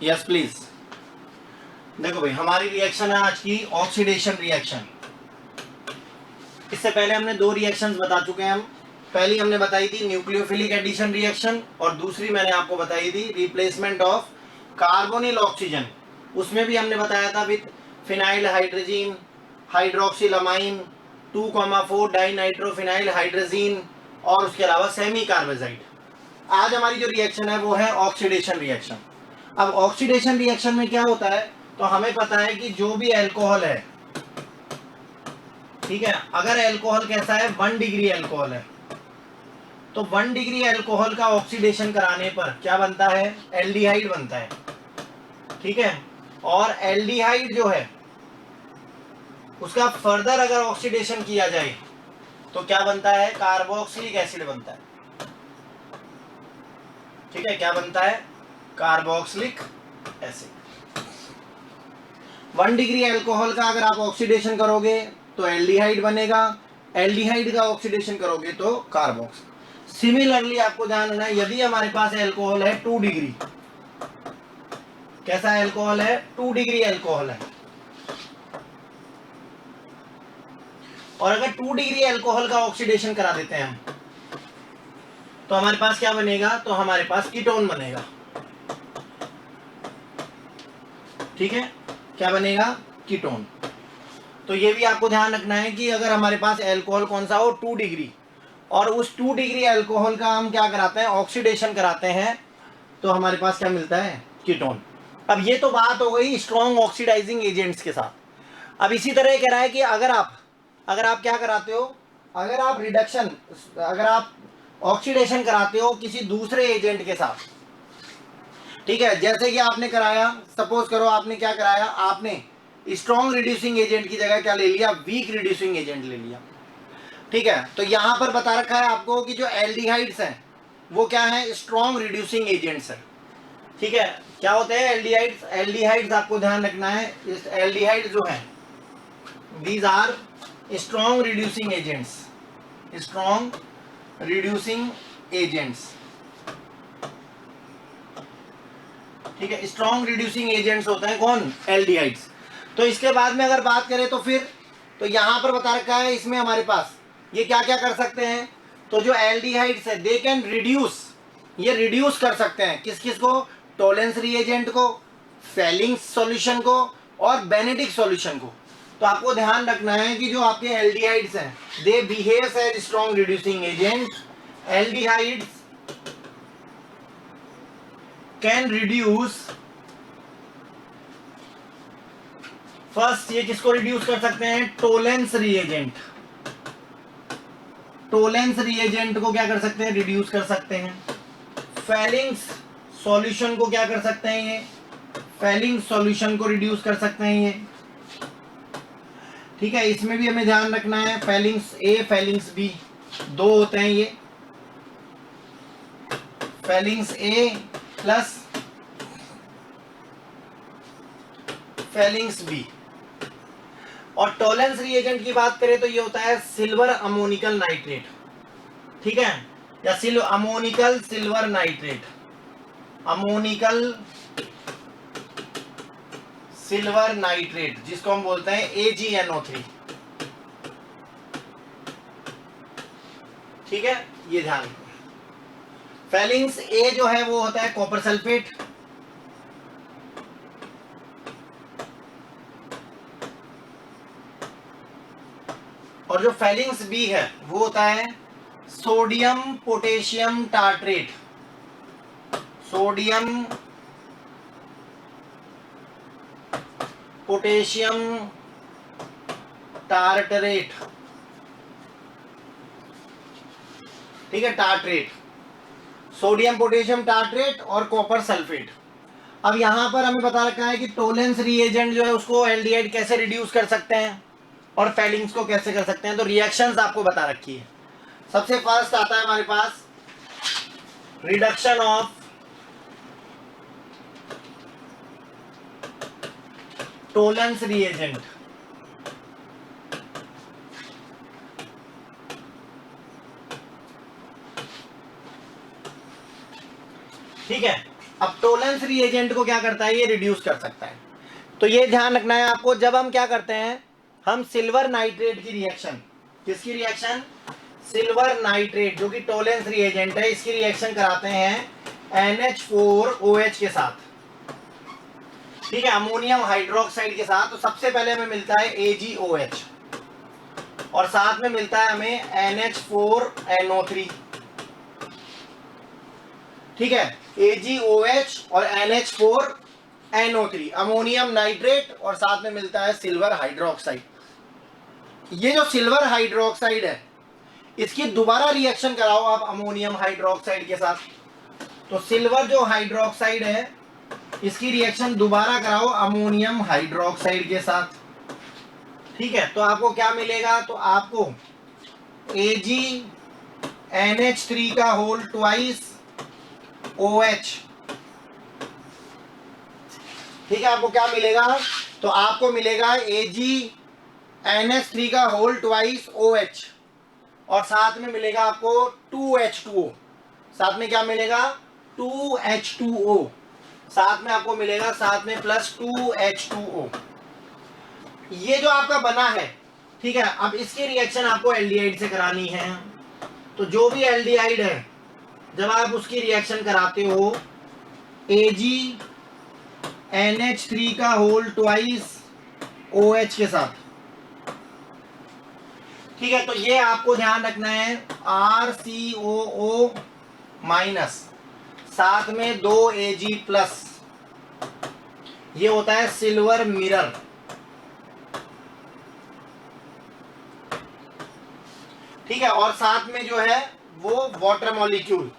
Yes please. देखो भाई, हमारी रिएक्शन है आज की ऑक्सीडेशन रिएक्शन। इससे पहले हमने दो रिएक्शंस बता चुके हैं हम। पहली हमने बताई थी न्यूक्लियोफिलिक एडिशन रिएक्शन, और दूसरी मैंने आपको बताई थी रिप्लेसमेंट ऑफ कार्बोनिल ऑक्सीजन। उसमें भी हमने बताया था with phenyl hydrazine hydroxyl amine 2,4 dinitrophenyl hydrazine, और उसके अलावा सेमी कार्बोजाइड। आज हमारी जो रिएक्शन है वो है ऑक्सीडेशन रिएक्शन। अब ऑक्सीडेशन रिएक्शन में क्या होता है, तो हमें पता है कि जो भी अल्कोहल है, ठीक है, अगर अल्कोहल कैसा है 1 डिग्री अल्कोहल है, तो 1 डिग्री अल्कोहल का ऑक्सीडेशन कराने पर क्या बनता है, एल्डिहाइड बनता है। ठीक है, और एल्डिहाइड जो है उसका फर्दर अगर ऑक्सीडेशन किया जाए तो क्या बनता है, कार्बोक्सिलिक एसिड बनता है। ठीक है, क्या बनता है, कार्बोक्सिलिक एसिड। 1 डिग्री अल्कोहल का अगर आप ऑक्सीडेशन करोगे तो एल्डिहाइड बनेगा, एल्डिहाइड का ऑक्सीडेशन करोगे तो कार्बोक्सिल। सिमिलरली आपको ध्यान रखना है, यदि हमारे पास अल्कोहल है 2 डिग्री, कैसा अल्कोहल है, 2 डिग्री अल्कोहल है, और अगर 2 डिग्री अल्कोहल का ऑक्सीडेशन करा देते हैं हम, तो हमारे पास क्या बनेगा, तो हमारे पास कीटोन बनेगा। ठीक है, क्या बनेगा, कीटोन। तो ये भी आपको ध्यान रखना है कि अगर हमारे पास अल्कोहल कौन सा हो 2 डिग्री, और उस 2 डिग्री अल्कोहल का हम क्या कराते हैं, ऑक्सीडेशन कराते हैं, तो हमारे पास क्या मिलता है, कीटोन। अब ये तो बात हो गई स्ट्रॉन्ग ऑक्सीडाइजिंग एजेंट्स के साथ। अब इसी तरह कह रहा है कि अगर आप क्या कराते हो, अगर आप रिडक्शन, अगर आप ऑक्सीडेशन कराते हो किसी दूसरे एजेंट के साथ, ठीक है, जैसे कि आपने कराया, सपोज करो आपने क्या कराया, आपने स्ट्रॉन्ग रिड्यूसिंग एजेंट की जगह क्या ले लिया, वीक रिड्यूसिंग एजेंट ले लिया। ठीक है, तो यहां पर बता रखा है आपको कि जो एल्डिहाइड्स हैं वो क्या है, स्ट्रॉन्ग रिड्यूसिंग एजेंट्स है। ठीक है, क्या होते हैं एल्डिहाइड्स, एल्डिहाइड्स आपको ध्यान रखना है, एल्डिहाइड जो है these are strong reducing agents, strong reducing agents. ठीक है, स्ट्रॉन्ग रिड्यूसिंग एजेंट्स होते हैं कौन, एल्डिहाइड्स। तो इसके बाद में अगर बात करें तो फिर, तो यहां पर बता रखा है इसमें हमारे पास ये क्या क्या कर सकते हैं, तो जो एल्डिहाइड्स है दे कैन रिड्यूस, ये रिड्यूस कर सकते हैं किस किस को, टोलेंस रिएजेंट को, फेलिंग्स सॉल्यूशन को, और बेनेडिक्ट सॉल्यूशन को। तो आपको ध्यान रखना है कि जो आपके एल्डिहाइड्स हैं they behave as strong reducing agent. Aldehydes can reduce, first ये किसको रिड्यूस कर सकते हैं, टोलेंस रिएजेंट। टोलेंस रिएजेंट को क्या कर सकते हैं, रिड्यूस कर सकते हैं। फेलिंग्स सॉल्यूशन को क्या कर सकते हैं, ये फेलिंग्स सॉल्यूशन को रिड्यूस कर सकते हैं ये। ठीक है, इसमें भी हमें ध्यान रखना है, फेलिंग्स ए फेलिंग्स बी दो होते हैं ये, फेलिंग्स ए प्लस फेलिंग्स बी। और टोलेंस रिएजेंट की बात करें तो ये होता है सिल्वर अमोनिकल नाइट्रेट। ठीक है, या ammoniacal silver nitrate, ammoniacal silver nitrate, जिसको हम बोलते हैं AgNO3। ठीक है, ये ध्यान रखो। फेलिंग्स ए जो है वो होता है कॉपर सल्फेट, और जो फेलिंग्स बी है वो होता है sodium potassium tartrate, sodium potassium tartrate. ठीक है, टार्ट्रेट, सोडियम पोटेशियम टार्ट्रेट और कॉपर सल्फेट। अब यहां पर हमें बता रखा है कि टोलेंस रिएजेंट जो है उसको एल्डिहाइड कैसे रिड्यूस कर सकते हैं और फेलिंग्स को कैसे कर सकते हैं। तो रिएक्शंस आपको बता रखी है। सबसे फर्स्ट आता है हमारे पास रिडक्शन ऑफ टोलेंस रिएजेंट। ठीक है, अब टोलेंस रिएजेंट को क्या करता है, ये रिड्यूस कर सकता है। तो ये ध्यान रखना है आपको, जब हम क्या करते हैं, हम सिल्वर नाइट्रेट की रिएक्शन, किसकी रिएक्शन, सिल्वर नाइट्रेट जो कि टोलेंस रिएजेंट है, इसकी रिएक्शन कराते हैं NH4OH के साथ, ठीक है, अमोनियम हाइड्रोक्साइड के साथ। तो सबसे पहले हमें मिलता है AgOH और साथ में मिलता है हमें NH4NO3, ठीक है, AgOH और NH4NO3 अमोनियम नाइट्रेट और साथ में मिलता है सिल्वर हाइड्रोक्साइड। ये जो सिल्वर हाइड्रोक्साइड है इसकी दोबारा रिएक्शन कराओ आप अमोनियम हाइड्रोक्साइड के साथ। तो सिल्वर जो हाइड्रोक्साइड है इसकी रिएक्शन दोबारा कराओ अमोनियम हाइड्रोक्साइड के साथ, ठीक है। तो आपको क्या मिलेगा, तो आपको AgNH3 का होल ट्वाइस OH, ठीक है, आपको क्या मिलेगा, तो आपको मिलेगा AgNH3 का होल ट्वाइस OH और साथ में मिलेगा आपको 2H2O, साथ में क्या मिलेगा 2H2O, साथ में आपको मिलेगा साथ में प्लस 2H2O। ये जो आपका बना है, ठीक है, अब इसकी रिएक्शन आपको एल्डिहाइड से करानी है। तो जो भी एल्डिहाइड है जब आप उसकी रिएक्शन कराते हो AgNH3 का होल ट्वाइस OH के साथ, ठीक है, तो ये आपको ध्यान रखना है RCOO माइनस साथ में 2 Ag प्लस, ये होता है सिल्वर मिरर, ठीक है, और साथ में जो है वो वाटर मॉलिक्यूल,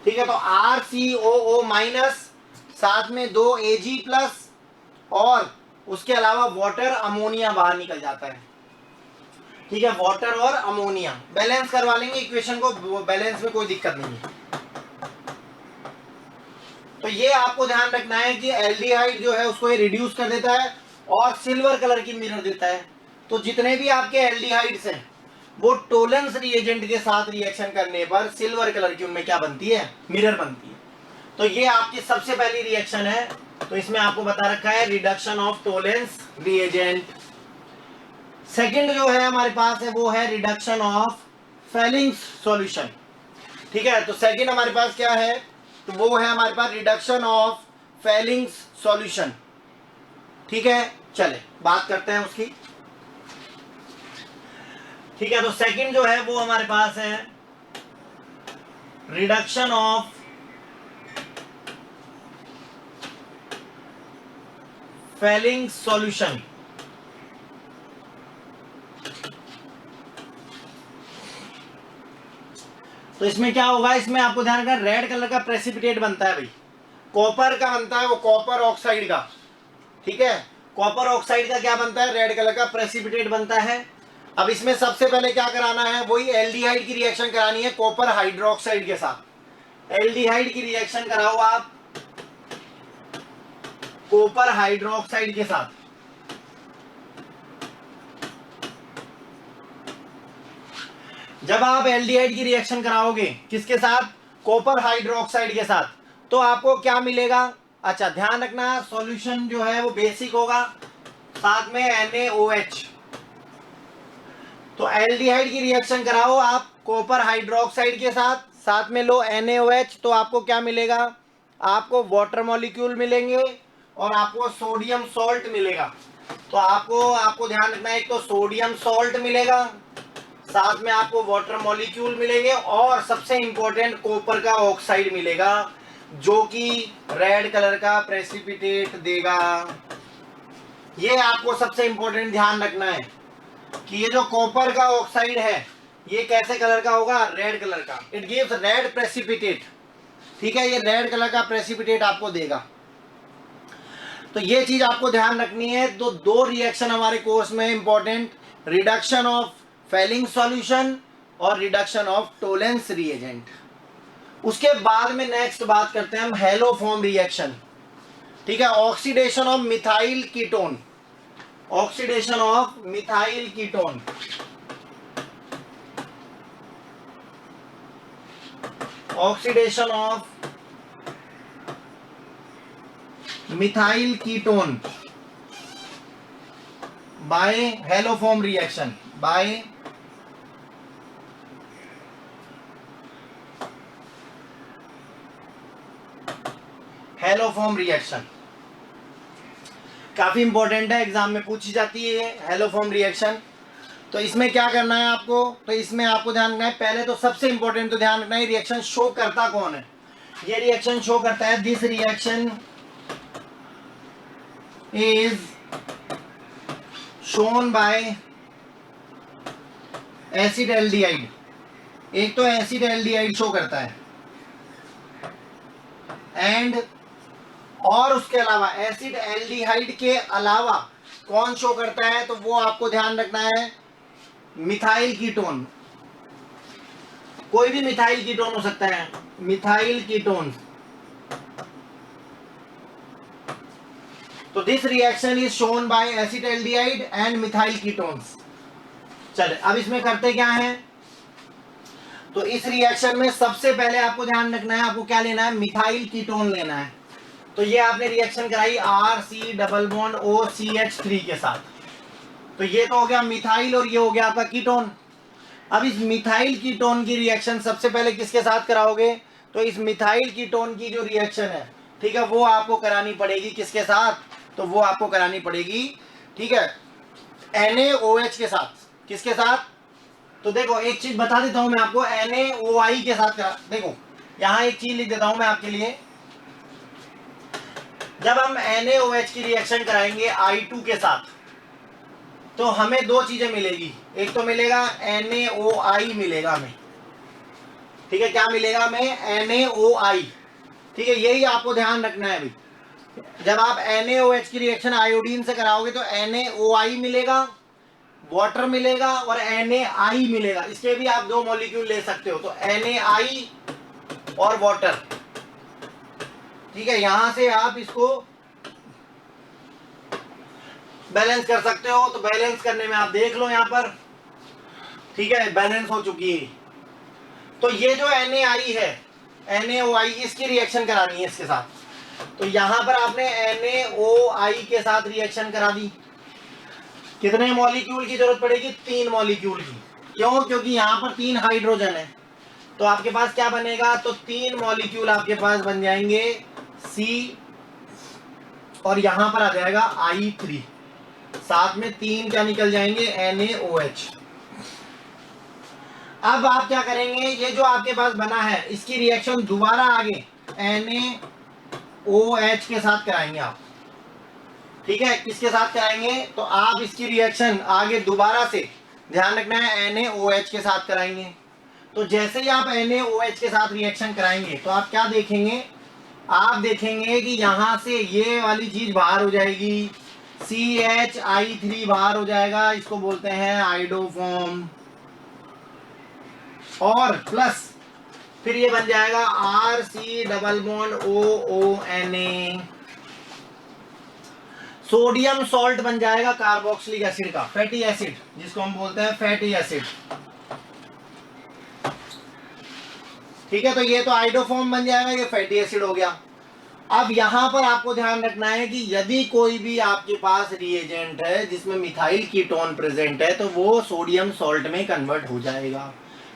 ठीक है। तो RCOO माइनस साथ में 2 Ag प्लस और उसके अलावा वाटर अमोनिया बाहर निकल जाता है, ठीक है, वाटर और अमोनिया बैलेंस करवा लेंगे इक्वेशन को, बैलेंस में कोई दिक्कत नहीं है। तो ये आपको ध्यान रखना है कि एल्डिहाइड जो है उसको ये रिड्यूस कर देता है और सिल्वर कलर की मिरर देता है। तो जितने भी आपके एल्डिहाइड्स हैं वो टोलेंस रिएजेंट के साथ रिएक्शन करने पर सिल्वर कलर की उनमें क्या बनती है, मिरर बनती है। तो ये आपकी सबसे पहली रिएक्शन है। तो इसमें आपको बता रखा है reduction of Tollens reagent. Second जो है हमारे पास है वो है रिडक्शन ऑफ फेलिंग्स सॉल्यूशन, ठीक है। तो सेकंड हमारे पास क्या है, तो वो है हमारे पास रिडक्शन ऑफ फेलिंग्स सॉल्यूशन, ठीक है। चले बात करते हैं उसकी, ठीक है। तो सेकंड जो है वो हमारे पास है रिडक्शन ऑफ फेलिंग्स सॉल्यूशन। तो इसमें क्या होगा, इसमें आपको ध्यान रखना रेड कलर का प्रेसिपिटेट बनता है भाई, कॉपर का बनता है वो कॉपर ऑक्साइड का, ठीक है, कॉपर ऑक्साइड का क्या बनता है, रेड कलर का प्रेसिपिटेट बनता है। अब इसमें सबसे पहले क्या कराना है, वही एल्डिहाइड की रिएक्शन करानी है कॉपर हाइड्रोक्साइड के साथ। एल्डिहाइड की रिएक्शन कराओ आप कॉपर हाइड्रोक्साइड के साथ, जब आप एल्डिहाइड की रिएक्शन कराओगे किसके साथ, कॉपर हाइड्रोक्साइड के साथ, तो आपको क्या मिलेगा, अच्छा ध्यान रखना सॉल्यूशन जो है वो बेसिक होगा, साथ में NaOH। तो एल्डिहाइड की रिएक्शन कराओ आप कॉपर हाइड्रोक्साइड के साथ, साथ में लो NaOH, तो आपको क्या मिलेगा, आपको वाटर मॉलिक्यूल मिलेंगे और आपको सोडियम सॉल्ट मिलेगा। तो आपको ध्यान रखना है, एक तो सोडियम सॉल्ट मिलेगा, साथ में आपको वाटर मॉलिक्यूल मिलेंगे और सबसे इंपॉर्टेंट कॉपर का ऑक्साइड मिलेगा जो कि रेड कलर का प्रेसिपिटेट देगा। ये आपको सबसे इंपॉर्टेंट ध्यान रखना है कि ये जो कॉपर का ऑक्साइड है ये कैसे कलर का होगा, रेड कलर का, इट गिव्स रेड प्रेसिपिटेट, ठीक है, ये रेड कलर का प्रेसिपिटेट आपको देगा। तो ये चीज आपको ध्यान रखनी है। तो दो रिएक्शन हमारे कोर्स में important, reduction of Fehling solution और रिडक्शन ऑफ टोलेंस रिएजेंट। उसके बाद में नेक्स्ट बात करते हैं हम हेलोफॉर्म रिएक्शन, ठीक है, oxidation of methyl ketone, oxidation of methyl ketone, oxidation of methyl ketone by haloform reaction, by haloform reaction. काफी इंपॉर्टेंट है, एग्जाम में पूछी जाती है हेलोफॉर्म रिएक्शन। तो इसमें क्या करना है आपको, तो इसमें आपको ध्यान रखना है, पहले तो सबसे इंपॉर्टेंट तो ध्यान रखना है रिएक्शन शो करता कौन है। ये रिएक्शन शो करता है, this reaction is shown by acid aldehyde. एक तो एसिड एल्डिहाइड शो करता है, एंड और उसके अलावा एसिड एल्डिहाइड के अलावा कौन शो करता है, तो वो आपको ध्यान रखना है मिथाइल कीटोन। कोई भी मिथाइल कीटोन हो सकता है, मिथाइल कीटोन। तो this reaction is shown by acid aldehyde and methyl ketones. चले अब इसमें करते क्या है, तो इस रिएक्शन में सबसे पहले आपको ध्यान रखना है, आपको क्या लेना है, मिथाइल कीटोन लेना है। तो ये आपने रिएक्शन कराई RC डबल बॉन्ड OCH3 के साथ, तो ये तो हो गया मिथाइल और ये हो गया आपका कीटोन। अब इस मिथाइल कीटोन की रिएक्शन सबसे पहले किसके साथ कराओगे, तो इस मिथाइल कीटोन की जो रिएक्शन है, ठीक है, वो आपको करानी पड़ेगी किसके साथ, तो वो आपको करानी पड़ेगी, ठीक है, NaOH के साथ। किसके साथ, तो देखो एक चीज बता देता हूं मैं आपको, NaOI के साथ करा, देखो यहां एक चीज लिख देता हूं मैं आपके लिए। जब हम NaOH की रिएक्शन कराएंगे I2 के साथ, तो हमें दो चीजें मिलेगी, एक तो मिलेगा NaOI मिलेगा हमें, ठीक है, क्या मिलेगा हमें, NaOI, ठीक है, यही आपको ध्यान रखना है भाई। जब आप NaOH की रिएक्शन आयोडीन से कराओगे तो NaOI मिलेगा, वाटर मिलेगा और NaI मिलेगा। इसके भी आप दो मॉलिक्यूल ले सकते हो, तो NaI और वाटर, ठीक है, यहां से आप इसको बैलेंस कर सकते हो। तो बैलेंस करने में आप देख लो यहां पर, ठीक है, बैलेंस हो चुकी है। तो ये जो NaI है, NaOI, इसकी रिएक्शन करानी है इसके साथ। तो यहां पर आपने NaOI के साथ रिएक्शन करा दी। कितने मॉलिक्यूल की जरूरत पड़ेगी, 3 मॉलिक्यूल की। क्यों, क्योंकि यहां पर 3 हाइड्रोजन है, तो आपके पास क्या बनेगा, तो 3 मॉलिक्यूल आपके पास बन जाएंगे C, और यहां पर आ जाएगा I3, साथ में 3 क्या निकल जाएंगे, NaOH। अब आप क्या करेंगे, ये जो आपके पास बना है इसकी रिएक्शन दोबारा आगे NaOH के साथ कराएंगे आप, ठीक है, किसके साथ कराएंगे, तो आप इसकी रिएक्शन आगे दोबारा से ध्यान रखना है NaOH के साथ कराएंगे। तो जैसे ही आप NaOH के साथ रिएक्शन कराएंगे तो आप क्या देखेंगे, आप देखेंगे कि यहां से ये वाली चीज बाहर हो जाएगी, CHI3 बाहर हो जाएगा, इसको बोलते हैं आइडोफॉर्म, और प्लस फिर ये बन जाएगा RC double bond OONA, sodium salt बन जाएगा कार्बोक्सिलिक एसिड का, फैटी एसिड जिसको हम बोलते हैं फैटी एसिड, ठीक है। तो ये तो आइडोफॉर्म बन जाएगा, ये फैटी एसिड हो गया। अब यहां पर आपको ध्यान रखना है कि यदि कोई भी आपके पास रिएजेंट है जिसमें मिथाइल कीटोन प्रेजेंट है तो वो सोडियम सॉल्ट में कन्वर्ट हो जाएगा।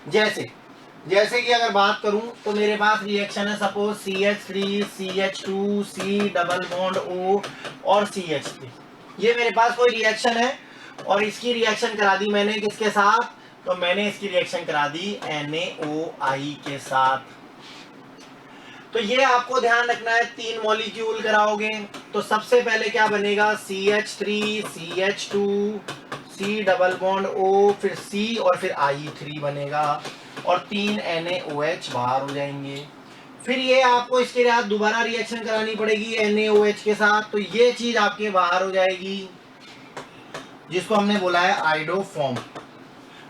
जैसे कि अगर बात करूं तो मेरे पास रिएक्शन है suppose CH3 CH2 C double bond O और CH3, ये मेरे पास कोई रिएक्शन है और इसकी रिएक्शन करा दी मैंने किसके साथ, तो मैंने इसकी रिएक्शन करा दी NaOI के साथ। तो ये आपको ध्यान रखना है, 3 मॉलिक्यूल कराओगे तो सबसे पहले क्या बनेगा, CH3 CH2 C double bond O, फिर C और फिर I3 बनेगा और 3 NaOH बाहर हो जाएंगे। फिर ये आपको इसके बाद दोबारा रिएक्शन करानी पड़ेगी NaOH के साथ, तो ये चीज आपके बाहर हो जाएगी जिसको हमने बोला है आइडोफॉर्म,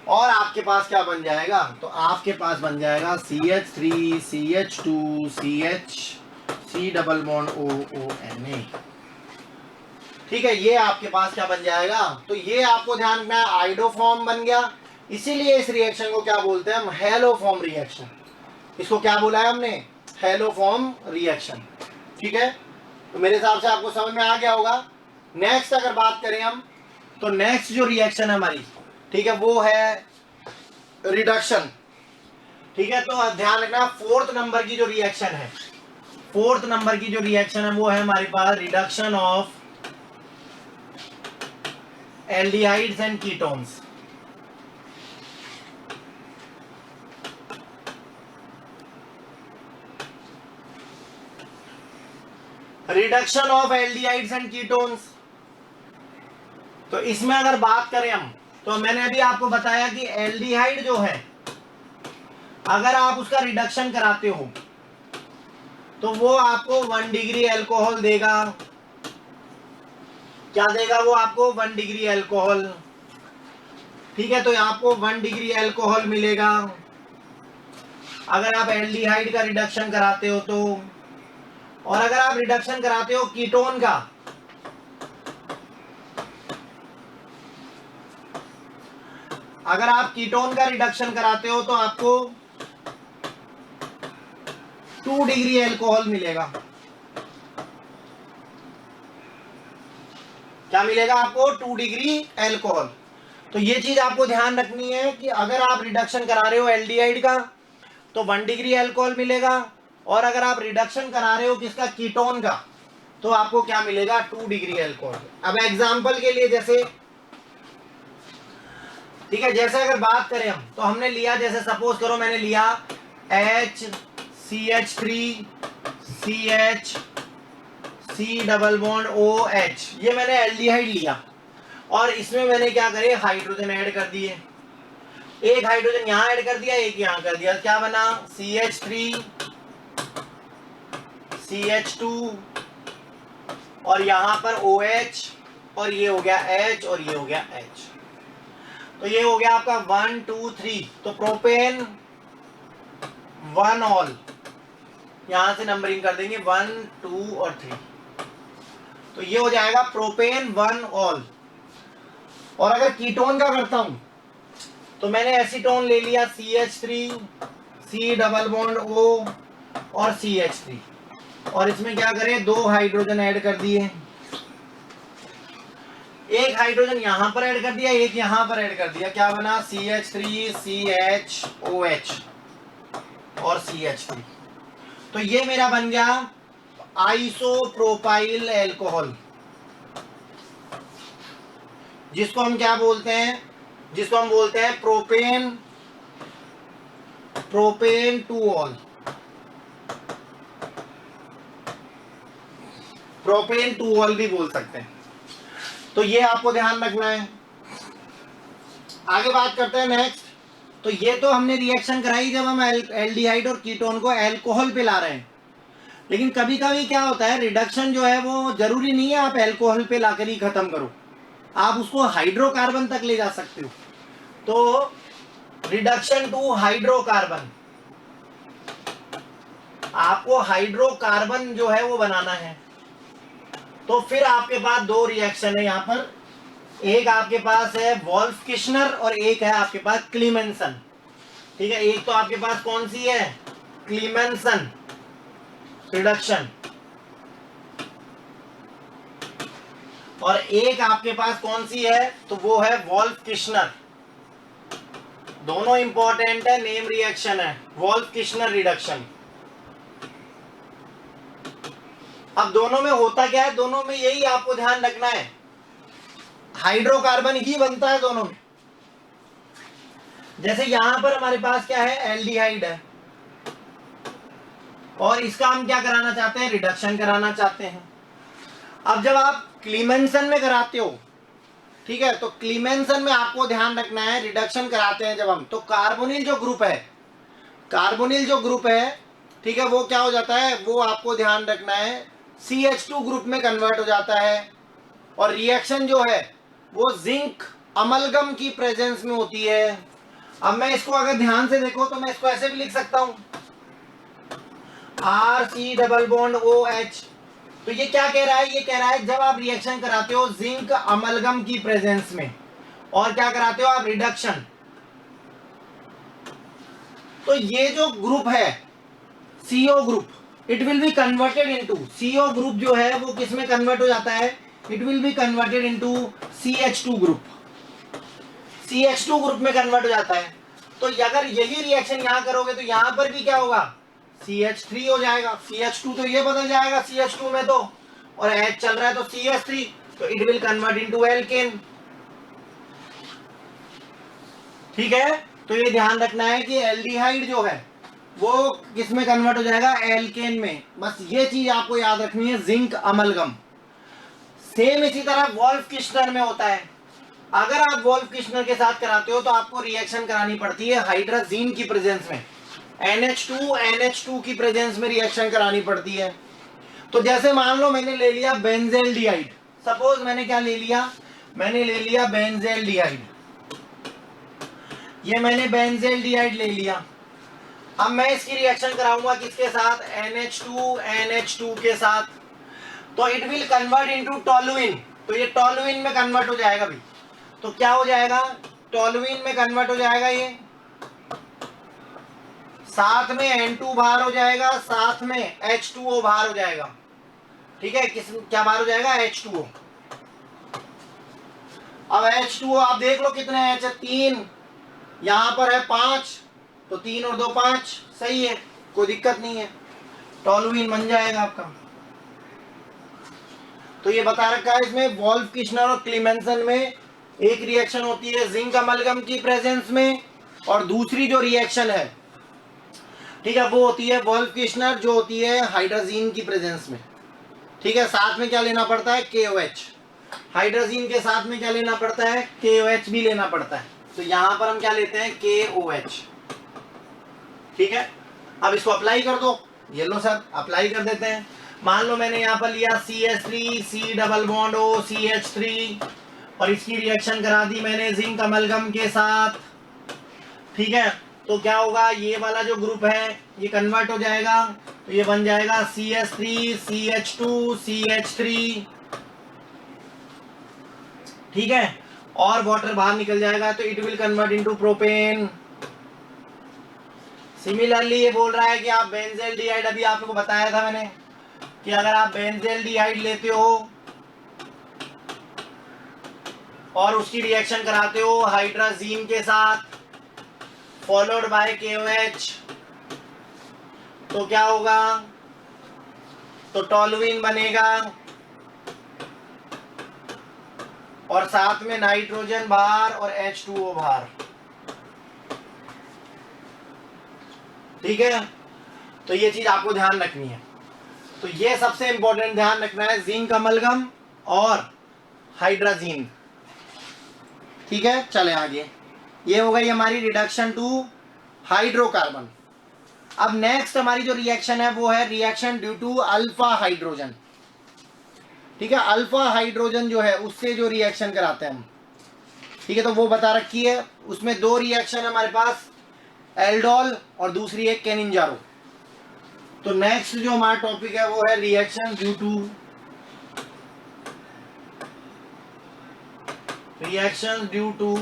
और आपके पास क्या बन जाएगा, तो आपके पास बन जाएगा CH3 CH2 CH C double bond OONA, ठीक है, ये आपके पास क्या बन जाएगा। तो ये आपको ध्यान रखना है, आइडोफॉर्म बन गया, इसीलिए इस रिएक्शन को क्या बोलते हैं हम, हेलोफॉर्म रिएक्शन। इसको क्या बोला है हमने, हेलोफॉर्म रिएक्शन, ठीक है। तो मेरे हिसाब से आपको समझ में आ गया होगा। नेक्स्ट अगर बात करें हम, तो नेक्स्ट जो रिएक्शन है हमारी, ठीक है, वो है रिडक्शन। ठीक है, तो ध्यान रखना फोर्थ नंबर की जो रिएक्शन है, फोर्थ नंबर की जो रिएक्शन है वो है हमारे पास reduction of aldehydes and ketones. Reduction of aldehydes and ketones. तो इसमें अगर बात करें हम, तो मैंने अभी आपको बताया कि एल्डिहाइड जो है अगर आप उसका रिडक्शन कराते हो तो वो आपको 1 डिग्री अल्कोहल देगा। क्या देगा वो आपको? 1 डिग्री अल्कोहल। ठीक है, तो आपको 1 डिग्री अल्कोहल मिलेगा अगर आप एल्डिहाइड का रिडक्शन कराते हो तो। और अगर आप रिडक्शन कराते हो कीटोन का, अगर आप कीटोन का रिडक्शन कराते हो तो आपको 2 डिग्री अल्कोहल मिलेगा। क्या मिलेगा आपको? 2 डिग्री अल्कोहल। तो ये चीज आपको ध्यान रखनी है कि अगर आप रिडक्शन करा रहे हो एल्डिहाइड का तो 1 डिग्री अल्कोहल मिलेगा, और अगर आप रिडक्शन करा रहे हो किसका? कीटोन का, तो आपको क्या मिलेगा? 2 डिग्री अल्कोहल। अब एग्जांपल के लिए जैसे, ठीक है, जैसे अगर बात करें हम, तो हमने लिया, जैसे सपोज करो मैंने लिया HCH3 CH C double bond OH, ये मैंने एल्डिहाइड लिया और इसमें मैंने क्या करे? हाइड्रोजन ऐड कर दिए। एक हाइड्रोजन यहां ऐड कर दिया, एक यहां कर दिया, क्या बना? CH3 CH2 और यहां पर OH, और ये हो गया H और ये हो गया H। तो ये हो गया आपका 1 2 3। तो प्रोपेन 1 ऑल, यहां से नंबरिंग कर देंगे 1 2 और 3। तो ये हो जाएगा प्रोपेन 1 ऑल। और अगर कीटोन का करता हूं तो मैंने एसीटोन ले लिया CH3 C double bond O और CH3, और इसमें क्या करें? 2 हाइड्रोजन ऐड कर दिए। एक हाइड्रोजन यहां पर ऐड कर दिया, एक यहां पर ऐड कर दिया, क्या बना? CH3 CHOH और CH3। तो ये मेरा बन गया आइसोप्रोपाइल अल्कोहल, जिसको हम क्या बोलते हैं? जिसको हम बोलते हैं प्रोपेन 2 ऑल, प्रोपेन 2 ऑल भी बोल सकते हैं। तो ये आपको ध्यान रखना है। आगे बात करते हैं नेक्स्ट। तो ये तो हमने रिएक्शन कराई जब हम एल्डिहाइड और कीटोन को अल्कोहल पे ला रहे हैं, लेकिन कभी कभी क्या होता है, रिडक्शन जो है वो जरूरी नहीं है आप अल्कोहल पे लाकर ही खत्म करो, आप उसको हाइड्रोकार्बन तक ले जा सकते हो। तो रिडक्शन टू हाइड्रोकार्बन, आपको हाइड्रोकार्बन जो है वो बनाना है। तो फिर आपके पास 2 रिएक्शन है यहाँ पर, एक आपके पास है वॉल्फ किश्नर और एक है आपके पास क्लीमेंसन। ठीक है, एक तो आपके पास कौन सी है? क्लीमेंसन रिडक्शन, और एक आपके पास कौन सी है? तो वो है वॉल्फ किश्नर। दोनों इंपॉर्टेंट है, नेम रिएक्शन है, वॉल्फ किश्नर रिडक्शन। अब दोनों में होता क्या है? दोनों में यही आपको ध्यान रखना है, हाइड्रोकार्बन ही बनता है दोनों में। जैसे यहां पर हमारे पास क्या है? एल्डिहाइड है, और इसका हम क्या कराना चाहते हैं? रिडक्शन कराना चाहते हैं। अब जब आप क्लीमेंसन में कराते हो, ठीक है, तो क्लीमेंसन में आपको ध्यान रखना है, रिडक्शन कराते हैं जब हम, तो कार्बोनिल जो ग्रुप है, कार्बोनिल जो ग्रुप है, ठीक है, वो क्या हो जाता है? वो आपको ध्यान रखना है CH2 ग्रुप में कन्वर्ट हो जाता है, और रिएक्शन जो है वो जिंक अमलगम की प्रेजेंस में होती है। अब मैं इसको अगर ध्यान से देखो तो मैं इसको ऐसे भी लिख सकता हूं, RC डबल बॉन्ड OH। तो ये क्या कह रहा है? ये कह रहा है जब आप रिएक्शन कराते हो जिंक अमलगम की प्रेजेंस में, और क्या कराते हो आप? रिडक्शन। तो ये जो ग्रुप है CO group, it will be converted into CO group जो है वो किस में कन्वर्ट हो जाता है, it will be converted into CH2 group, CH2 group में कन्वर्ट हो जाता है। तो अगर यही रिएक्शन यहां करोगे तो यहां पर भी क्या होगा, CH3 हो जाएगा, CH2 तो ये बदल जाएगा CH2 में, तो और H चल रहा है तो CH3, तो it will convert into alkane. ठीक है, तो ये ध्यान रखना है कि एल्डिहाइड जो है वो किस में कन्वर्ट हो जाएगा, एल्केन में। बस ये चीज आपको याद रखनी है, जिंक अमलगम। सेम इसी तरह वोल्फ किश्नर में होता है। अगर आप वोल्फ किश्नर के साथ कराते हो तो आपको रिएक्शन करानी पड़ती है हाइड्राजीन की प्रेजेंस में, NH2 की प्रेजेंस में रिएक्शन करानी पड़ती है। तो जैसे मान लो मैंने ले लिया बेंजेल्डिहाइड, सपोज मैंने क्या ले लिया, मैंने ले लिया बेंजेल्डिहाइड, ये मैंने बेंजेल्डिहाइड ले लिया। अब मैं इसकी रिएक्शन कराऊंगा किसके साथ, NH2 के साथ, तो it will convert into toluene, तो ये टोलुइन में कन्वर्ट हो जाएगा भी। तो क्या हो जाएगा, टोलुइन में कन्वर्ट हो जाएगा ये, साथ में N2 बाहर हो जाएगा, साथ में H2O बाहर हो जाएगा। ठीक है, किस क्या बाहर हो जाएगा, H2O। अब H2O आप देख लो कितने H है, 3, यहां पर है 5, तो 3 और 2 5, सही है, कोई दिक्कत नहीं है, टोलुइन बन जाएगा आपका। तो ये बता रखा है इसमें, वोल्फ किश्नर और क्लीमेंसन में एक रिएक्शन होती है जिंक अमलगम की प्रेजेंस में, और दूसरी जो रिएक्शन है, ठीक है, वो होती है वोल्फ किश्नर, जो होती है हाइड्राजीन की प्रेजेंस में। ठीक है, साथ में क्या लेना पड़ता है, KOH, हाइड्राजीन के साथ में क्या लेना पड़ता है, KOH भी लेना पड़ता है। तो यहां पर हम क्या लेते हैं, KOH। ठीक है, अब इसको अप्लाई कर दो, ये लो सर अप्लाई कर देते हैं। मान लो मैंने यहाँ पर लिया CH3 C double bond O CH3, और इसकी रिएक्शन करा दी मैंने जिंक अमलगम के साथ। ठीक है, तो क्या होगा, ये वाला जो ग्रुप है ये कन्वर्ट हो जाएगा, तो ये बन जाएगा CH3 CH2 CH3। ठीक है, और वाटर बाहर निकल जाएगा, तो it will convert into propane. Similarly ये बोल रहा है कि आप बेंजेल्डिहाइड, अभी आपको बताया था मैंने कि अगर आप बेंजेल्डिहाइड लेते हो और उसकी रिएक्शन कराते हो हाइड्राजीन के साथ फॉलोड बाय KOH, तो क्या होगा, तो टोलुइन बनेगा और साथ में नाइट्रोजन बाहर और H2O बाहर। ठीक है, तो ये चीज आपको ध्यान रखनी है। तो ये सबसे इंपॉर्टेंट ध्यान रखना है, जिंक अमलगम और हाइड्राजीन। ठीक है, चले आगे, ये हो गई हमारी रिडक्शन टू हाइड्रोकार्बन। अब नेक्स्ट हमारी जो रिएक्शन है वो है reaction due to alpha hydrogen. ठीक है, अल्फा हाइड्रोजन जो है उससे जो रिएक्शन कराते हैं हम, ठीक है, तो वो बता रखी है, उसमें 2 रिएक्शन हमारे पास, एल्डोल और दूसरी है केनिंजारो। तो नेक्स्ट जो हमारा टॉपिक है वो है reaction due to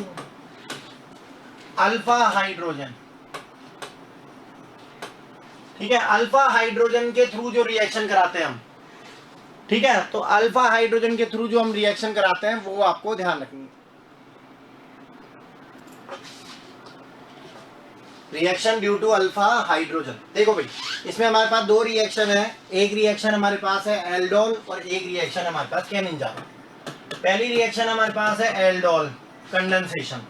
alpha hydrogen. ठीक है, अल्फा हाइड्रोजन के थ्रू जो रिएक्शन कराते हैं हम, ठीक है, तो अल्फा हाइड्रोजन के थ्रू जो हम रिएक्शन कराते हैं वो आपको ध्यान रखनी है। Reaction due to alpha hydrogen, देखो भाई इसमें हमारे पास 2 रिएक्शन है, एक रिएक्शन हमारे पास है एल्डोल और एक रिएक्शन हमारे पास केनिंजारो। पहली रिएक्शन हमारे पास है एल्डोल, कंडेंसेशन।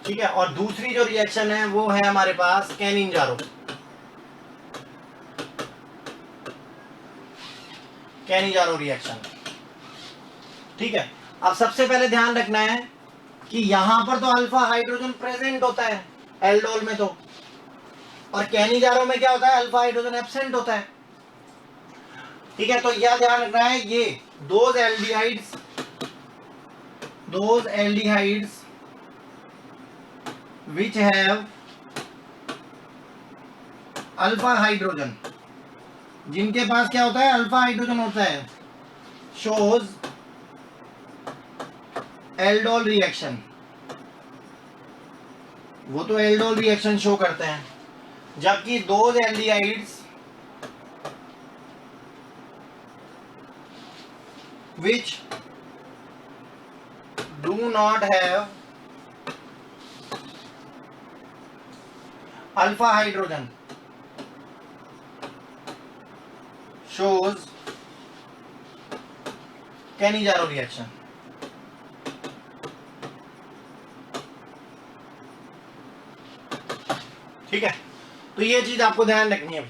ठीक है, और दूसरी जो रिएक्शन है वो है हमारे पास केनिंजारो, रिएक्शन। ठीक है, अब सबसे पहले ध्यान रखना है कि यहां पर तो अल्फा हाइड्रोजन प्रेजेंट होता है एल्डोल में, तो और केनिंजारो में क्या होता है, अल्फा हाइड्रोजन एब्सेंट होता है। ठीक है, तो यह ध्यान रखना है, ये those aldehydes which have alpha hydrogen, जिनके पास क्या होता है, अल्फा हाइड्रोजन होता है, shows एल्डोल रिएक्शन, वो तो एल्डोल रिएक्शन शो करते हैं। जबकि those aldehydes which do not have alpha hydrogen shows Cannizzaro reaction. ठीक है, तो ये चीज आपको ध्यान रखनी है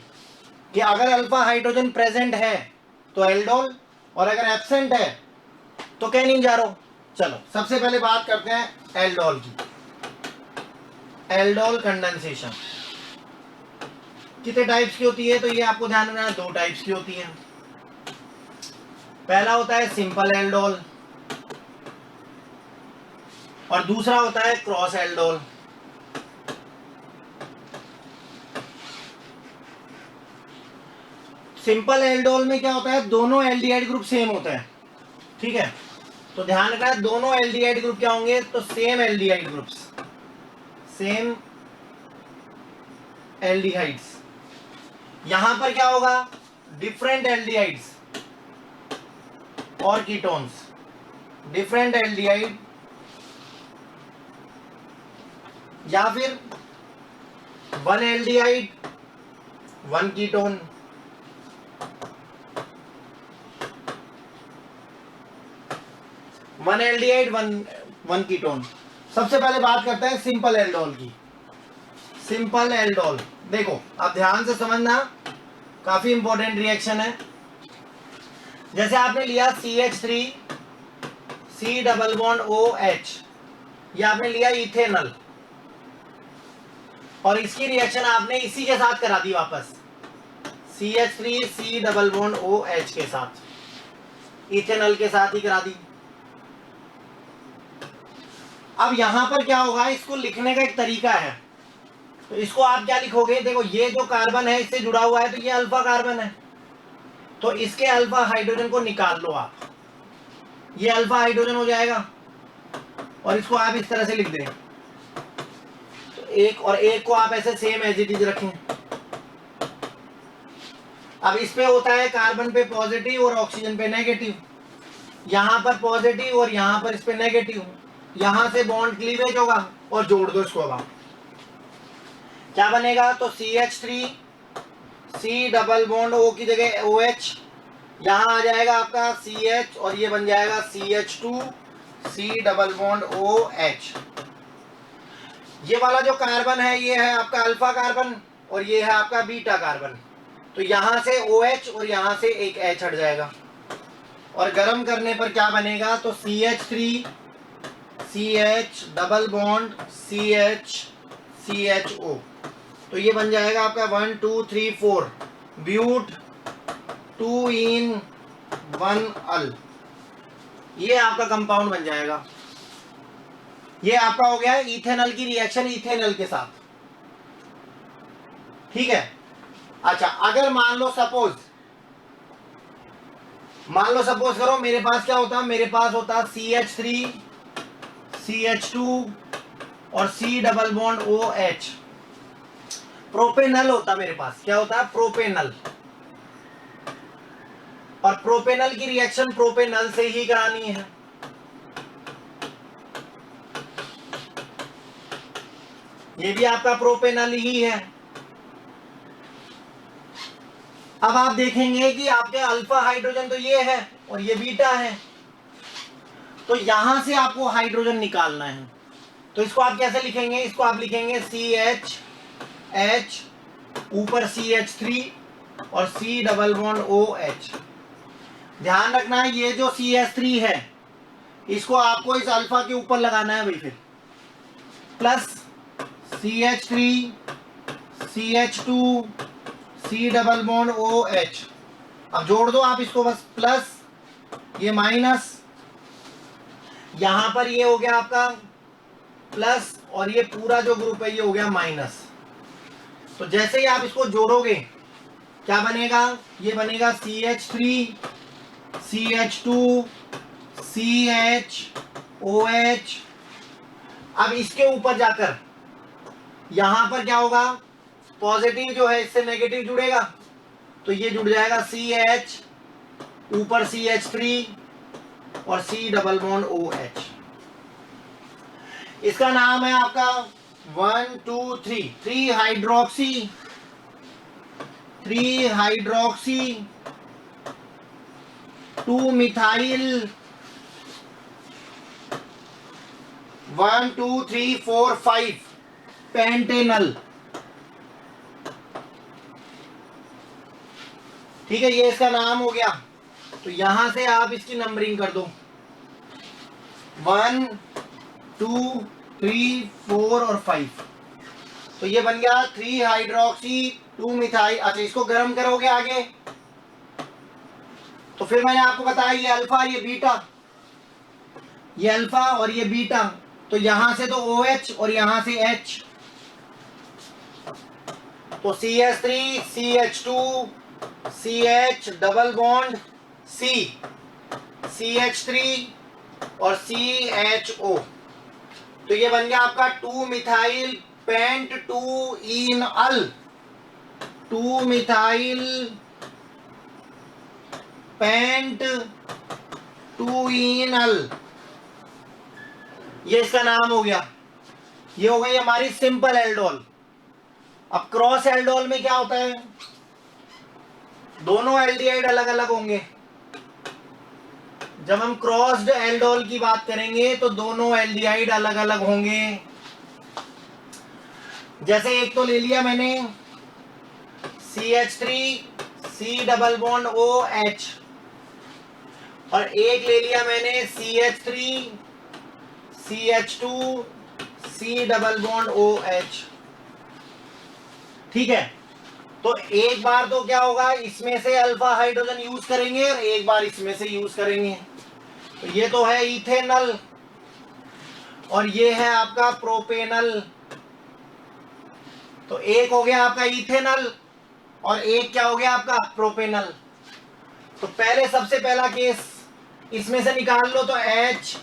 कि अगर अल्फा हाइड्रोजन प्रेजेंट है तो एल्डोल, और अगर एब्सेंट है तो कैनिंजारो। चलो सबसे पहले बात करते हैं एल्डोल की। एल्डोल कंडेंसेशन कितने टाइप्स की होती है, तो ये आपको ध्यान रखना है, 2 टाइप्स की होती है। पहला होता है सिंपल एल्डोल और दूसरा होता है क्रॉस एल्डोल। सिंपल एल्डोल में क्या होता है, दोनों एल्डिहाइड ग्रुप सेम होता है। ठीक है, तो ध्यान रखना है दोनों एल्डिहाइड ग्रुप क्या होंगे, तो same aldehyde groups, same aldehydes. यहां पर क्या होगा, डिफरेंट एल्डिहाइड्स और कीटोन्स, डिफरेंट एल्डिहाइड या फिर 1 aldehyde 1 ketone. One aldehyde one ketone. सबसे पहले बात करते हैं सिंपल एल्डोल की। सिंपल एल्डोल देखो, आप ध्यान से समझना, काफी इंपॉर्टेंट रिएक्शन है। जैसे आपने लिया CH3 C double bond OH, ये आपने लिया इथेनॉल, और इसकी रिएक्शन आपने इसी के साथ करा दी वापस, CH3 C double bond OH के साथ, इथेनॉल के साथ ही करा दी। अब यहां पर क्या होगा, इसको लिखने का एक तरीका है। तो इसको आप क्या लिखोगे, देखो ये जो कार्बन है इससे जुड़ा हुआ है तो ये अल्फा कार्बन है, तो इसके अल्फा हाइड्रोजन को निकाल लो आप, ये अल्फा हाइड्रोजन हो जाएगा, और इसको आप इस तरह से लिख दें। तो एक और एक को आप ऐसे सेम एज इट इज रखें। अब इस पे होता है कार्बन पे पॉजिटिव और ऑक्सीजन पे नेगेटिव, यहां पर पॉजिटिव और यहां पर इस पे नेगेटिव, यहां से बॉन्ड क्लीवेज होगा और जोड़ दो इसको। अब क्या बनेगा, तो CH3 C double bond O की जगह OH, यहां आ जाएगा आपका CH और ये बन जाएगा CH2 C double bond OH। ये वाला जो कार्बन है ये है आपका अल्फा कार्बन और ये है आपका बीटा कार्बन, तो यहां से OH और यहां से एक H हट जाएगा, और गर्म करने पर क्या बनेगा, तो CH3 CH double bond CH CHO, तो ये बन जाएगा आपका 1 2 3 4 ब्यूट 2 इन 1 अल, ये आपका कंपाउंड बन जाएगा। ये आपका हो गया है इथेनॉल की रिएक्शन इथेनॉल के साथ। ठीक है, अच्छा अगर मान लो सपोज करो मेरे पास क्या होता, मेरे पास होता CH3 CH2 और C double bond OH, propanal होता मेरे पास, क्या होता है, प्रोपेनल, और प्रोपेनल की रिएक्शन प्रोपेनल से ही करानी है। ये भी आपका प्रोपेनल ही है। अब आप देखेंगे कि आपके अल्फा हाइड्रोजन तो ये है और ये बीटा है, तो यहां से आपको हाइड्रोजन निकालना है, तो इसको आप कैसे लिखेंगे, इसको आप लिखेंगे CH H ऊपर CH3 और C डबल बॉन्ड OH। ध्यान रखना है ये जो CH3 है इसको आपको इस अल्फा के ऊपर लगाना है भाई, फिर plus CH3 CH2 C double bond OH। अब जोड़ दो आप इसको बस, प्लस ये माइनस, यहां पर ये हो गया आपका प्लस, और ये पूरा जो ग्रुप है ये हो गया माइनस। तो जैसे ही आप इसको जोड़ोगे क्या बनेगा, ये बनेगा CH3 CH2 CHOH। अब इसके ऊपर जाकर यहां पर क्या होगा, पॉजिटिव जो है इससे नेगेटिव जुड़ेगा, तो ये जुड़ जाएगा CH, ऊपर CH3 और C डबल बॉन्ड OH। इसका नाम है आपका 1 2 3 3 हाइड्रोक्सी 2 मिथाइल 1 2 3 4 5 पेंटेनल। ठीक है, ये इसका नाम हो गया। तो यहां से आप इसकी नंबरिंग कर दो 1 2 3 4 और 5। तो ये बन गया 3 हाइड्रोक्सी 2 मिथाइल। अच्छा, इसको गर्म करोगे आगे, तो फिर मैंने आपको बताया ये अल्फा, ये बीटा, ये अल्फा और ये बीटा। तो यहां से तो OH और यहां से H, तो CH3 CH2 CH double bond C CH3 और CHO। तो ये बन गया आपका 2 मिथाइल पेंट 2 इनअल 2 मिथाइल पेंट 2 इनअल। ये इसका नाम हो गया। ये हो गई हमारी सिंपल एल्डोल। अब क्रॉस एल्डोल में क्या होता है, दोनों एल्डिहाइड अलग अलग होंगे। जब हम क्रॉस्ड एल्डोल की बात करेंगे तो दोनों एल्डिहाइड अलग अलग होंगे। जैसे एक तो ले लिया मैंने CH3 C double bond OH, और एक ले लिया मैंने CH3 CH2 C double bond OH। ठीक है, तो एक बार तो क्या होगा, इसमें से अल्फा हाइड्रोजन यूज करेंगे और एक बार इसमें से यूज करेंगे। तो ये तो है इथेनल और ये है आपका प्रोपेनल। तो एक हो गया आपका इथेनल और एक क्या हो गया आपका प्रोपेनल। तो पहले सबसे पहला केस इसमें से निकाल लो, तो H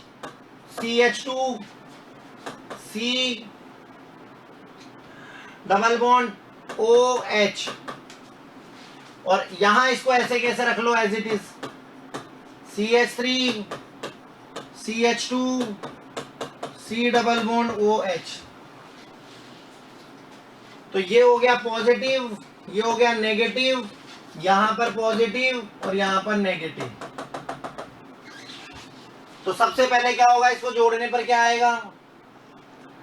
CH2 C double bond OH, और यहां इसको ऐसे कैसे रख लो as it is CH3 CH2 C double bond OH। तो ये हो गया पॉजिटिव, ये हो गया नेगेटिव, यहां पर पॉजिटिव और यहां पर नेगेटिव। तो सबसे पहले क्या होगा, इसको जोड़ने पर क्या आएगा,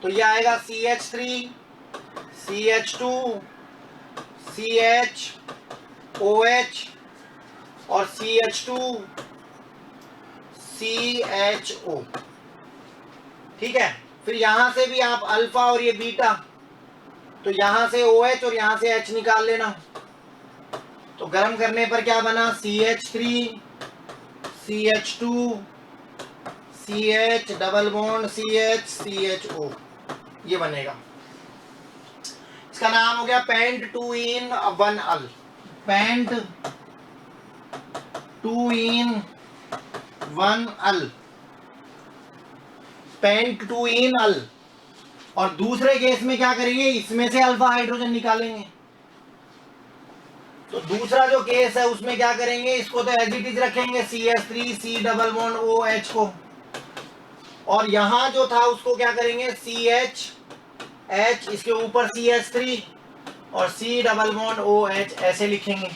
तो ये आएगा CH3 CH2 CH OH और CH2 CHO। ठीक है, फिर यहां से भी आप अल्फा और ये बीटा, तो यहां से OH और यहां से H निकाल लेना। तो गर्म करने पर क्या बना, CH3 CH2 CH double bond CH CHO, ये बनेगा। इसका नाम हो गया पेंट 2 इन 1 अल, पेंट 2 इन 1 अल, पेंट 2 इन अल। और दूसरे केस में क्या करेंगे, इसमें से अल्फा हाइड्रोजन निकालेंगे। तो दूसरा जो केस है उसमें क्या करेंगे, इसको तो एज इट इज रखेंगे CH3 C double bond OH को, और यहां जो था उसको क्या करेंगे CH H, इसके ऊपर CH3 और C डबल बॉन्ड OH ऐसे लिखेंगे।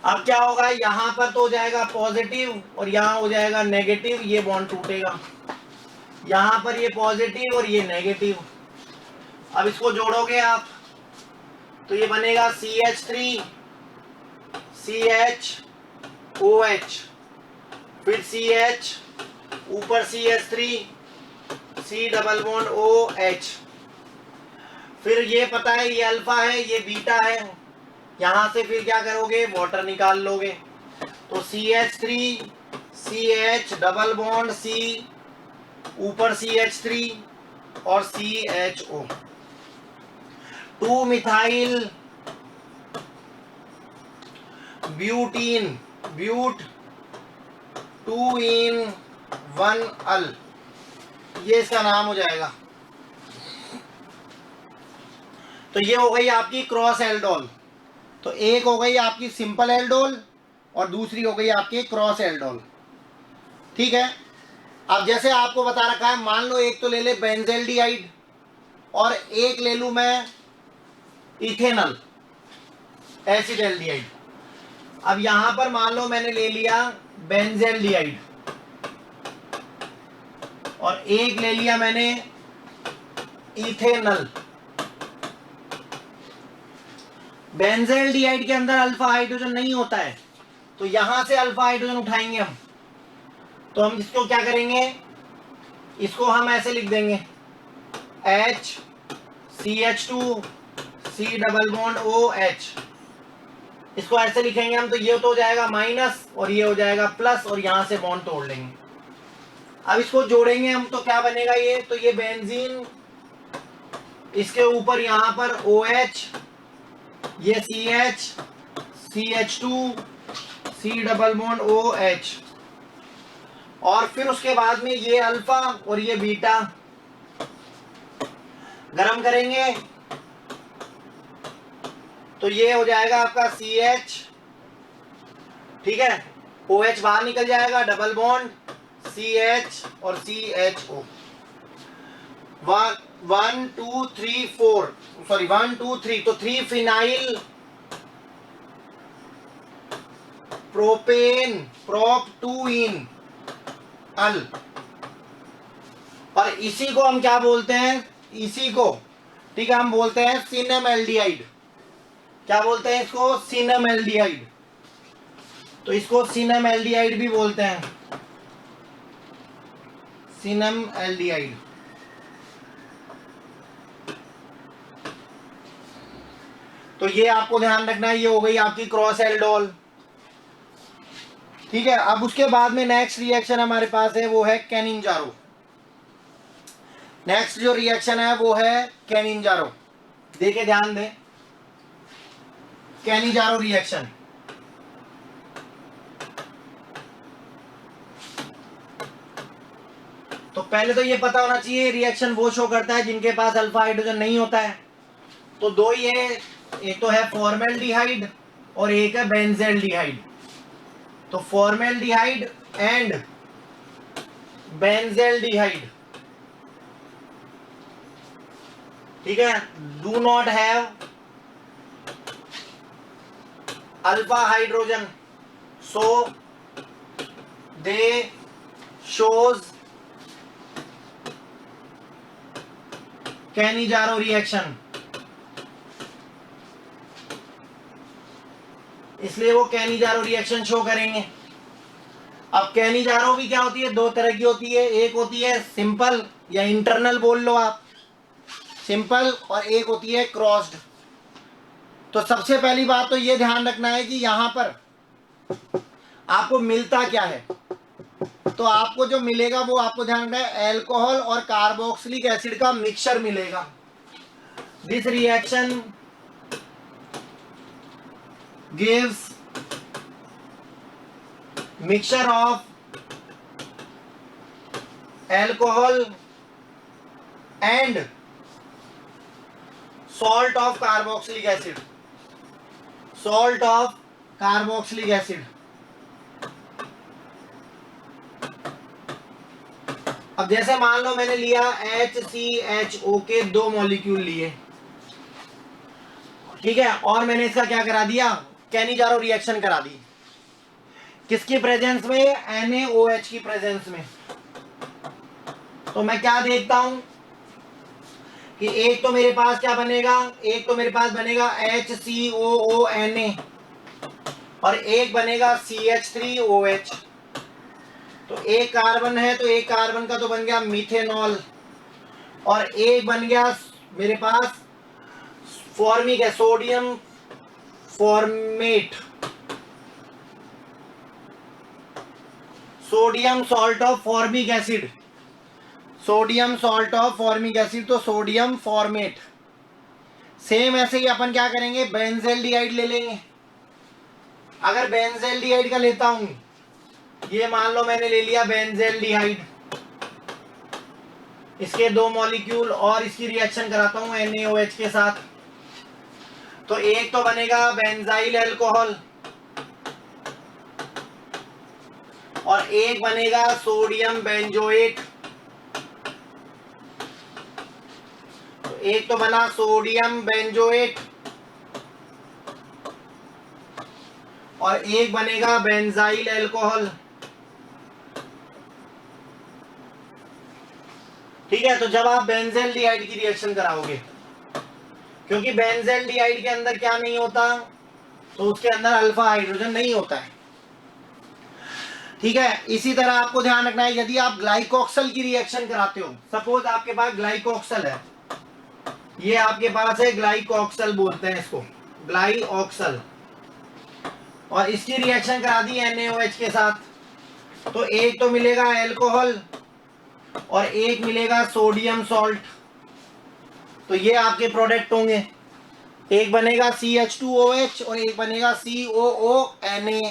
अब क्या होगा, यहां पर तो हो जाएगा पॉजिटिव और यहां हो जाएगा नेगेटिव, ये बॉन्ड टूटेगा। यहां पर ये पॉजिटिव और ये नेगेटिव। अब इसको जोड़ोगे आप तो ये बनेगा CH3 CH OH, फिर CH, ऊपर CH3 C double bond OH। फिर ये पता है ये अल्फा है ये बीटा है, यहां से फिर क्या करोगे, वाटर निकाल लोगे। तो CH3 CH double bond C, ऊपर CH3 और CHO। 2 मिथाइल ब्यूटीन ब्यूट 2 इन 1 अल, ये इसका नाम हो जाएगा। तो ये हो गई आपकी क्रॉस एल्डोल। तो एक हो गई आपकी सिंपल एल्डोल और दूसरी हो गई आपकी क्रॉस एल्डोल। ठीक है, अब जैसे आपको बता रखा है, मान लो एक तो ले ले बेंजेल्डिहाइड और एक ले लूं मैं इथेनॉल एसिडल्डिहाइड। अब यहां पर मान लो मैंने ले लिया बेंजेल्डिहाइड और एक ले लिया मैंने इथेनॉल। बेंजेल्डिहाइड के अंदर अल्फा हाइड्रोजन नहीं होता है, तो यहां से अल्फा हाइड्रोजन उठाएंगे हम। तो हम इसको क्या करेंगे, इसको हम ऐसे लिख देंगे HCH2 C double bond OH। इसको ऐसे लिखेंगे हम, तो ये तो हो जाएगा माइनस और ये हो जाएगा प्लस और यहां से बॉन्ड तोड़ लेंगे। अब इसको जोड़ेंगे हम तो क्या बनेगा, ये तो ये बेंजीन, इसके ऊपर यहां पर OH, ये CH CH2 C double bond OH और फिर उसके बाद में ये अल्फा और ये बीटा गरम करेंगे तो ये हो जाएगा आपका CH। ठीक है, OH बाहर निकल जाएगा, डबल बॉन्ड CH और CHO। 1 2 3 4 सॉरी 1 2 3, तो 3 फिनाइल प्रोपेन प्रोप 2 इन अल। और इसी को हम क्या बोलते हैं, इसी को ठीक है हम बोलते हैं सिनेमैल्डिहाइड। क्या बोलते हैं इसको, सिनेमैल्डिहाइड। तो इसको सिनेमैल्डिहाइड भी बोलते हैं, सिनेमैल्डिहाइड। तो ये आपको ध्यान रखना है, ये हो गई आपकी क्रॉस एल्डोल। ठीक है, अब उसके बाद में नेक्स्ट रिएक्शन हमारे पास है वो है कैनिंजारो। नेक्स्ट जो रिएक्शन है वो है कैनिंजारो। देखिए ध्यान दें, कैनिंजारो रिएक्शन। तो पहले तो ये पता होना चाहिए रिएक्शन वो शो करता है जिनके पास अल्फा हाइड्रोजन नहीं होता है। तो दो ही है, एक तो है फॉर्मेल्डिहाइड और एक है बेंजेल्डिहाइड। तो फॉर्मेल्डिहाइड एंड बेंजेल्डिहाइड, ठीक है, do not have alpha hydrogen, so they shows Cannizzaro reaction. इसलिए वो कैनिजारो रिएक्शन शो करेंगे। अब कैनिजारो भी क्या होती है, दो तरह की होती है, एक होती है सिंपल या इंटरनल बोल लो आप, सिंपल, और एक होती है क्रॉस्ड। तो सबसे पहली बात तो ये ध्यान रखना है कि यहां पर आपको मिलता क्या है। तो आपको जो मिलेगा वो आपको ध्यान रखना है, एल्कोहल और कार्बोक्सिलिक एसिड का मिक्सचर मिलेगा। This reaction gives mixture of alcohol and salt of carboxylic acid, salt of carboxylic acid। अब जैसे मान लो मैंने लिया HCHO के 2 मॉलिक्यूल लिए, ठीक है, और मैंने इसका क्या करा दिया, कैनिजारो रिएक्शन करा दी। किसकी प्रेजेंस में, NaOH की प्रेजेंस में। तो मैं क्या देखता हूं कि एक तो मेरे पास क्या बनेगा, एक तो मेरे पास बनेगा HCOONa और एक बनेगा CH3OH। तो एक कार्बन है तो एक कार्बन का तो बन गया मिथेनॉल और एक बन गया मेरे पास फॉर्मिक है, sodium format, sodium salt of formic acid, sodium salt of formic acid, तो सोडियम फॉर्मेट। सेम ऐसे ही अपन क्या करेंगे, बेंजेल्डिहाइड ले लेंगे। अगर बेंजेल्डिहाइड का लेता हूं, ये मान लो मैंने ले लिया बेंजेल्डिहाइड, इसके 2 मॉलिक्यूल और इसकी रिएक्शन कराता हूं NaOH के साथ। तो एक तो बनेगा बेंजाइल अल्कोहल और एक बनेगा सोडियम बेंजोएट। तो एक तो बना सोडियम बेंजोएट और एक बनेगा बेंजाइल अल्कोहल। ठीक है, तो जब आप बेंजेल्डिहाइड की रिएक्शन कराओगे, क्योंकि बेंजेल्डिहाइड के अंदर क्या नहीं होता, तो उसके अंदर अल्फा हाइड्रोजन नहीं होता है। ठीक है, इसी तरह आपको ध्यान रखना है, यदि आप ग्लाइकोक्सल की रिएक्शन कराते हो, सपोज आपके पास ग्लाइकोक्सल है, ये आपके पास है ग्लाइकोक्सल बोलते हैं इसको, ग्लाइऑक्सल, और इसकी रिएक्शन करा दी NaOH के साथ, तो एक तो मिलेगा अल्कोहल और एक मिलेगा सोडियम सॉल्ट। तो ये आपके प्रोडक्ट होंगे, एक बनेगा CH2OH और एक बनेगा COONA।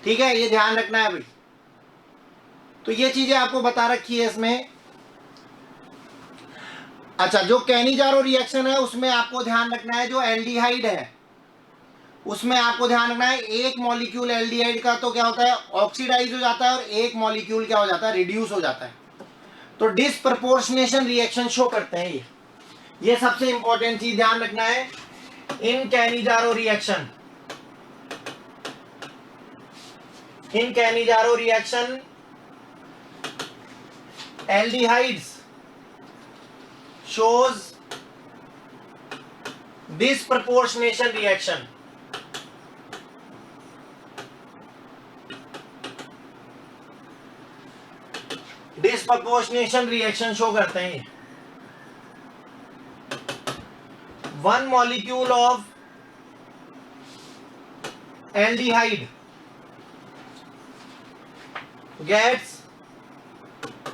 ठीक है, ये ध्यान रखना है भाई। तो ये चीजें आपको बता रखी है इसमें। अच्छा, जो कैनिजारो रिएक्शन है उसमें आपको ध्यान रखना है, जो एल्डिहाइड है उसमें आपको ध्यान रखना है, एक मॉलिक्यूल एल्डिहाइड का तो क्या होता है, ऑक्सीडाइज हो जाता है और एक मॉलिक्यूल क्या हो जाता है, रिड्यूस हो जाता है। तो डिसप्रपोर्शनेशन रिएक्शन शो करते हैं ये सबसे इंपॉर्टेंट चीज ध्यान रखना है in Cannizzaro reaction. In Cannizzaro reaction aldehydes shows disproportionation reaction। Disproportionation reaction show करते हैं। One molecule of aldehyde gets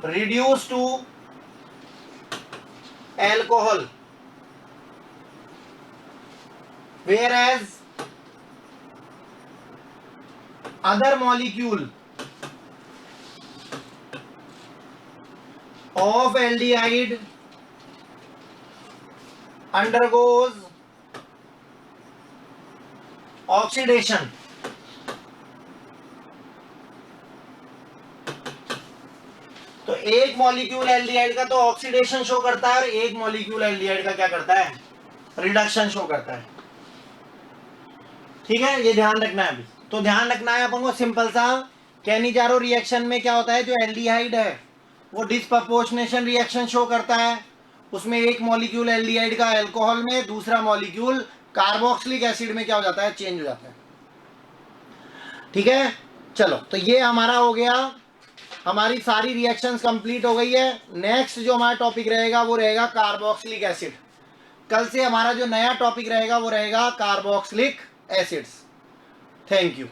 reduced to alcohol, whereas other molecule of aldehyde undergoes oxidation। तो एक मॉलिक्यूल एल्डिहाइड का तो ऑक्सीडेशन शो करता है और एक मॉलिक्यूल एल्डिहाइड का क्या करता है, रिडक्शन शो करता है। ठीक है, ये ध्यान रखना है अभी। तो ध्यान रखना है अपन को सिंपल सा, कैनिजारो रिएक्शन में क्या होता है, जो एल्डिहाइड है वो डिसप्रपोर्शनेशन रिएक्शन शो करता है, उसमें एक मॉलिक्यूल एल्डिहाइड का अल्कोहल में, दूसरा मॉलिक्यूल कार्बोक्सिलिक एसिड में क्या हो जाता है, चेंज हो जाता है। ठीक है, चलो, तो ये हमारा हो गया, हमारी सारी रिएक्शंस कंप्लीट हो गई है। नेक्स्ट जो हमारा टॉपिक रहेगा वो रहेगा कार्बोक्सिलिक एसिड। कल से हमारा जो नया टॉपिक रहेगा वो रहेगा कार्बोक्सिलिक एसिड्स। Thank you.